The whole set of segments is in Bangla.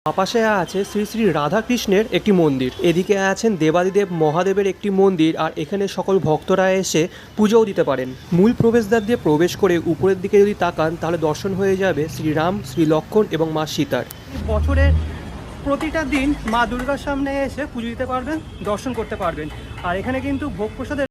আপাশে আছে শ্রী শ্রী রাধাকৃষ্ণের একটি মন্দির, এদিকে আছেন দেবাদিদেব মহাদেবের একটি মন্দির, আর এখানে সকল ভক্তরা এসে পুজোও দিতে পারেন। মূল প্রবেশদ্বার দিয়ে প্রবেশ করে উপরের দিকে যদি তাকান তাহলে দর্শন হয়ে যাবে শ্রীরাম, শ্রী লক্ষ্মণ এবং মা সীতার। বছরের প্রতিটা দিন মা দুর্গার সামনে এসে পুজো দিতে পারবেন, দর্শন করতে পারবেন। আর এখানে কিন্তু ভোগ প্রসাদের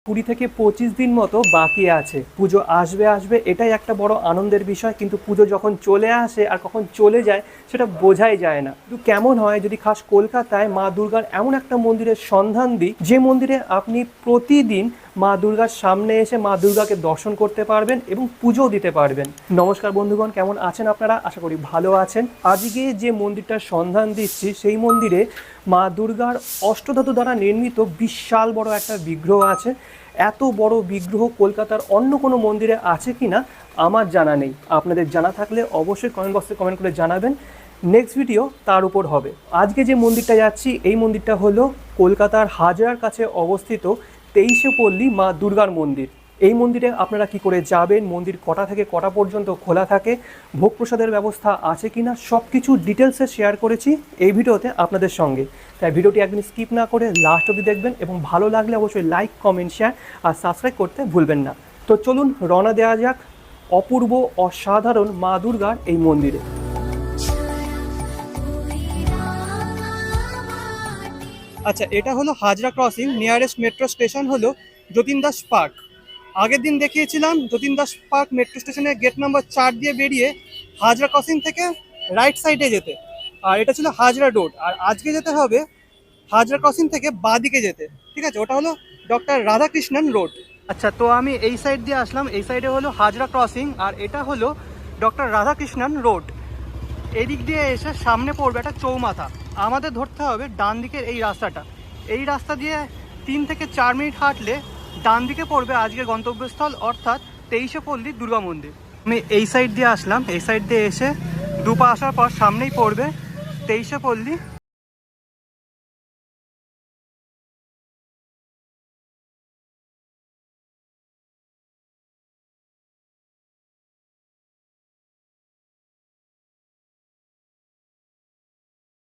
20 থেকে 25 দিন মতো বাকি আছে। পুজো আসবে এটাই একটা বড় আনন্দের বিষয়, কিন্তু পুজো যখন চলে আসে আর কখন চলে যায় সেটা বোঝাই যায় না। কিন্তু কেমন হয় যদি খাস কলকাতায় মা দুর্গার এমন একটা মন্দিরের সন্ধান দিই, যে মন্দিরে আপনি প্রতিদিন মা দুর্গার সামনে এসে মা দুর্গাকে দর্শন করতে পারবেন এবং পুজোও দিতে পারবেন। নমস্কার বন্ধুগণ, কেমন আছেন আপনারা? আশা করি ভালো আছেন। আজকে যে মন্দিরটার সন্ধান দিচ্ছি সেই মন্দিরে মা দুর্গার অষ্টধাতু দ্বারা নির্মিত বিশাল বড় একটা বিগ্রহ আছে। এত বড় বিগ্রহ কলকাতার অন্য কোনো মন্দিরে আছে কি না আমার জানা নেই। আপনাদের জানা থাকলে অবশ্যই কমেন্ট বক্সে কমেন্ট করে জানাবেন। নেক্সট ভিডিও তার উপর হবে। আজকে যে মন্দিরটা যাচ্ছি এই মন্দিরটা হলো কলকাতার হাজরার কাছে অবস্থিত 23শে পল্লী মা দুর্গার মন্দির। এই মন্দিরে আপনারা কি করে যাবেন, মন্দির কটা থেকে কটা পর্যন্ত খোলা থাকে, ভোগ প্রসাদের ব্যবস্থা আছে কি না, সব কিছু ডিটেলসে শেয়ার করেছি এই ভিডিওতে আপনাদের সঙ্গে। তাই ভিডিওটি একদিন স্কিপ না করে লাস্ট অবধি দেখবেন এবং ভালো লাগলে অবশ্যই লাইক, কমেন্ট, শেয়ার আর সাবস্ক্রাইব করতে ভুলবেন না। তো চলুন রওনা দেওয়া যাক অপূর্ব অসাধারণ মা দুর্গার এই মন্দিরে। আচ্ছা, এটা হলো Hazra crossing. Nearest metro station হলো যতীন দাস পার্ক। আগের দিন দেখিয়েছিলাম যতীন দাস পার্ক মেট্রো স্টেশনের গেট নাম্বার 4 দিয়ে বেরিয়ে হাজরা ক্রসিং থেকে রাইট সাইডে যেতে, আর এটা ছিল হাজরা রোড। আর আজকে যেতে হবে হাজরা ক্রসিং থেকে বাঁ দিকে যেতে, ঠিক আছে? ওটা হলো ডক্টর রাধাকৃষ্ণন রোড। আচ্ছা, তো আমি এই সাইড দিয়ে আসলাম। এই সাইডে হলো হাজরা ক্রসিং আর এটা হলো ডক্টর রাধাকৃষ্ণন রোড। এদিক দিয়ে এসে সামনে পড়বে একটা চৌমাথা। আমাদের ধরতে হবে ডান দিকের এই রাস্তাটা। এই রাস্তা দিয়ে 3 থেকে 4 মিনিট হাঁটলে ডান দিকে পড়বে আজকের গন্তব্যস্থল, অর্থাৎ 23শে পল্লী দুর্গা মন্দির। আমি এই সাইড দিয়ে আসলাম। এই সাইড দিয়ে এসে দুপা আসার পর সামনেই পড়বে 23শে পল্লী।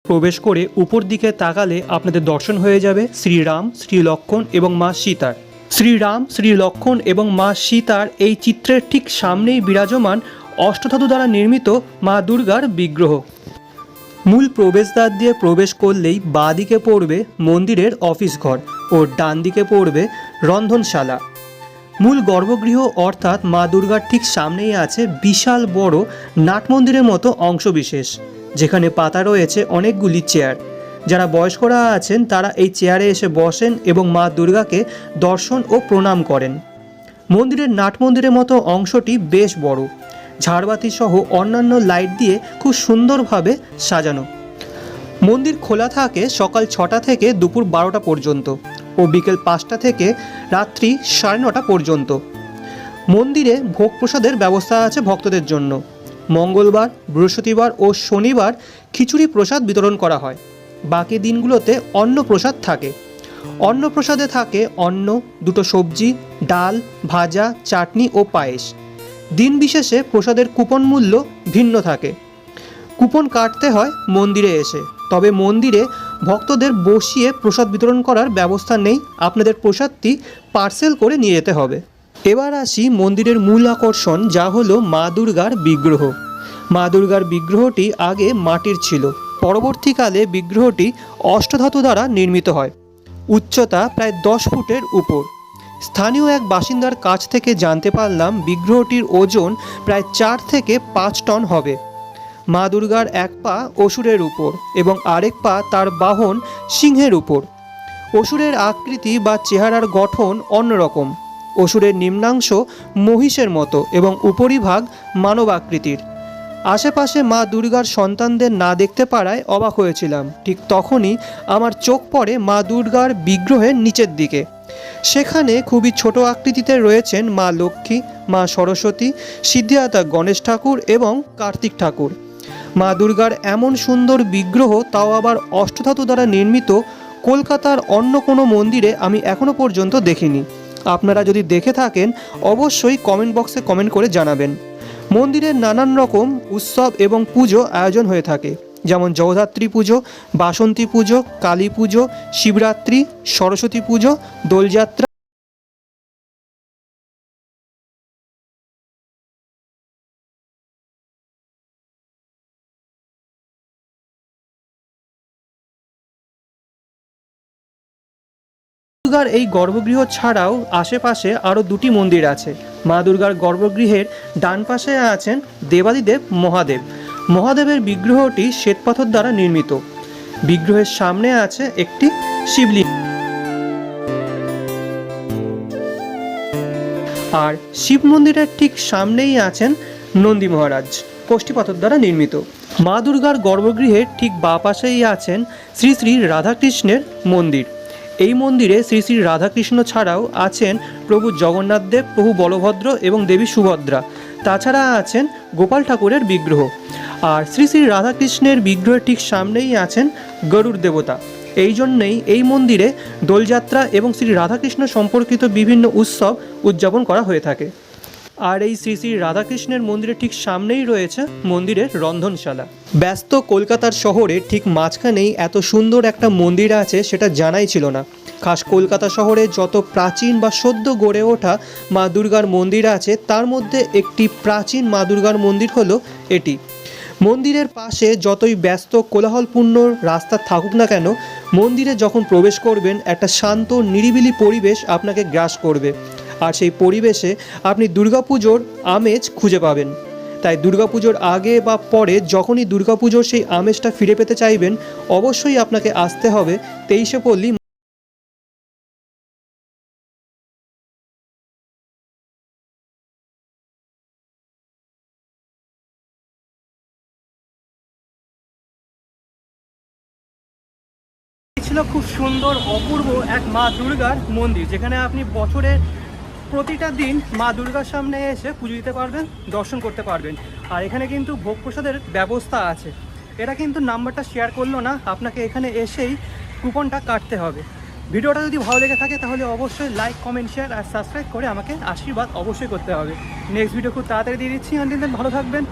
প্রবেশ করে উপর দিকে তাকালে আপনাদের দর্শন হয়ে যাবে শ্রীরাম, শ্রী লক্ষ্মণ এবং মা সীতার। শ্রীরাম, শ্রী লক্ষ্মণ এবং মা সীতার এই চিত্রের ঠিক সামনেই বিরাজমান অষ্টধাতু দ্বারা নির্মিত মা দুর্গার বিগ্রহ। মূল প্রবেশদ্বার দিয়ে প্রবেশ করলেই বাঁ দিকে পড়বে মন্দিরের অফিস ঘর ও ডান দিকে পড়বে রন্ধনশালা। মূল গর্ভগৃহ অর্থাৎ মা দুর্গার ঠিক সামনেই আছে বিশাল বড় নাট মন্দিরের মতো অংশবিশেষ, যেখানে পাতা রয়েছে অনেকগুলি চেয়ার। যারা বয়স্করা আছেন তারা এই চেয়ারে এসে বসেন এবং মা দুর্গাকে দর্শন ও প্রণাম করেন। মন্দিরের নাট মন্দিরের মতো অংশটি বেশ বড়, ঝাড়বাতি সহ অন্যান্য লাইট দিয়ে খুব সুন্দরভাবে সাজানো। মন্দির খোলা থাকে সকাল 6টা থেকে দুপুর 12টা পর্যন্ত ও বিকেল 5টা থেকে রাত্রি 9:30 পর্যন্ত। মন্দিরে ভোগ প্রসাদের ব্যবস্থা আছে ভক্তদের জন্য। মঙ্গলবার, বৃহস্পতিবার ও শনিবার খিচুড়ি প্রসাদ বিতরণ করা হয়। বাকি দিনগুলোতে অন্ন প্রসাদ থাকে। অন্ন প্রসাদে থাকে অন্ন, 2টো সবজি, ডাল, ভাজা, চাটনি ও পায়েস। দিন বিশেষে প্রসাদের কুপন মূল্য ভিন্ন থাকে। কুপন কাটতে হয় মন্দিরে এসে। তবে মন্দিরে ভক্তদের বসিয়ে প্রসাদ বিতরণ করার ব্যবস্থা নেই, আপনাদের প্রসাদটি পার্সেল করে নিয়ে যেতে হবে। এবার আসি মন্দিরের মূল আকর্ষণ, যা হলো মা দুর্গার বিগ্রহ। মা দুর্গার বিগ্রহটি আগে মাটির ছিল, পরবর্তীকালে বিগ্রহটি অষ্টধাতু দ্বারা নির্মিত হয়। উচ্চতা প্রায় 10 ফুটের উপর। স্থানীয় এক বাসিন্দার কাছ থেকে জানতে পারলাম বিগ্রহটির ওজন প্রায় 4 থেকে 5 টন হবে। মা দুর্গার এক পা অসুরের উপর এবং আরেক পা তার বাহন সিংহের উপর। অসুরের আকৃতি বা চেহারার গঠন অন্যরকম। অসুরের নিম্নাংশ মহিষের মতো এবং উপরিভাগ মানব আকৃতির। আশেপাশে মা দুর্গার সন্তানদের না দেখতে পারায় অবাক হয়েছিলাম। ঠিক তখনই আমার চোখ পড়ে মা দুর্গার বিগ্রহের নিচের দিকে। সেখানে খুবই ছোট আকৃতিতে রয়েছেন মা লক্ষ্মী, মা সরস্বতী, সিদ্ধিদাতা গণেশ ঠাকুর এবং কার্তিক ঠাকুর। মা দুর্গার এমন সুন্দর বিগ্রহ, তাও আবার অষ্টধাতু দ্বারা নির্মিত, কলকাতার অন্য কোনো মন্দিরে আমি এখনও পর্যন্ত দেখিনি। আপনারা যদি দেখে থাকেন অবশ্যই কমেন্ট বক্সে কমেন্ট করে জানাবেন। মন্দিরে নানান রকম উৎসব এবং পুজো আয়োজন হয়ে থাকে, যেমন জগদ্ধাত্রী পুজো, বাসন্তী পুজো, কালী পুজো, শিবরাত্রি, সরস্বতী পুজো, দোলযাত্রা। দুর্গার এই গর্ভগৃহ ছাড়াও আশেপাশে আরও দুটি মন্দির আছে। মা দুর্গার গর্ভগৃহের ডান পাশে আছেন দেবাদিদেব মহাদেব। মহাদেবের বিগ্রহটি শ্বেতপাথর দ্বারা নির্মিত। বিগ্রহের সামনে আছে একটি শিবলিঙ্গ, আর শিব মন্দিরের ঠিক সামনেই আছেন নন্দী মহারাজ, কোষ্ঠীপাথর দ্বারা নির্মিত। মা দুর্গার গর্ভগৃহের ঠিক বাঁ পাশেই আছেন শ্রী শ্রী রাধাকৃষ্ণের মন্দির। এই মন্দিরে শ্রী শ্রী রাধাকৃষ্ণ ছাড়াও আছেন প্রভু জগন্নাথ দেব, প্রভু বলভদ্র এবং দেবী সুভদ্রা। তাছাড়া আছেন গোপাল ঠাকুরের বিগ্রহ। আর শ্রী শ্রী রাধাকৃষ্ণের বিগ্রহের ঠিক সামনেই আছেন গরুড় দেবতা। এই জন্যেই এই মন্দিরে দোলযাত্রা এবং শ্রী রাধাকৃষ্ণ সম্পর্কিত বিভিন্ন উৎসব উদযাপন করা হয়ে থাকে। আর এই শ্রী শ্রী রাধাকৃষ্ণের মন্দিরের ঠিক সামনেই রয়েছে মন্দিরের রন্ধনশালা। ব্যস্ত কলকাতার শহরে ঠিক মাঝখানেই এত সুন্দর একটা মন্দির আছে সেটা জানাই ছিল না। খাস কলকাতা শহরে যত প্রাচীন বা সদ্য গড়ে ওঠা মা দুর্গার মন্দির আছে তার মধ্যে একটি প্রাচীন মা দুর্গার মন্দির হলো এটি। মন্দিরের পাশে যতই ব্যস্ত কোলাহলপূর্ণ রাস্তা থাকুক না কেন, মন্দিরে যখন প্রবেশ করবেন একটা শান্ত নিরিবিলি পরিবেশ আপনাকে গ্রাস করবে। আর সেই পরিবেশে আপনি দুর্গাপুজোর আমেজ খুঁজে পাবেন। তাই দুর্গাপুজোর আগে বা পরে যখনই দুর্গাপুজোর সেই আমেজটা ফিরে পেতে চাইবেন, অবশ্যই আপনাকে আসতে হবে 23শে পল্লী। ছিল খুব সুন্দর অপূর্ব এক মা দুর্গার মন্দির, যেখানে আপনি বছরের প্রতিটা দিন মা দুর্গার সামনে এসে পুজো দিতে পারবেন, দর্শন করতে পারবেন। আর এখানে কিন্তু ভোগ প্রসাদের ব্যবস্থা আছে। এটা কিন্তু নাম্বারটা শেয়ার করলো না, আপনাকে এখানে এসেই কুপনটা কাটতে হবে। ভিডিওটা যদি ভালো লেগে থাকে তাহলে অবশ্যই লাইক, কমেন্ট, শেয়ার আর সাবস্ক্রাইব করে আমাকে আশীর্বাদ অবশ্যই করতে হবে। নেক্সট ভিডিও খুব তাড়াতাড়ি দিয়ে দিচ্ছি। আনটিল দেন ভালো থাকবেন।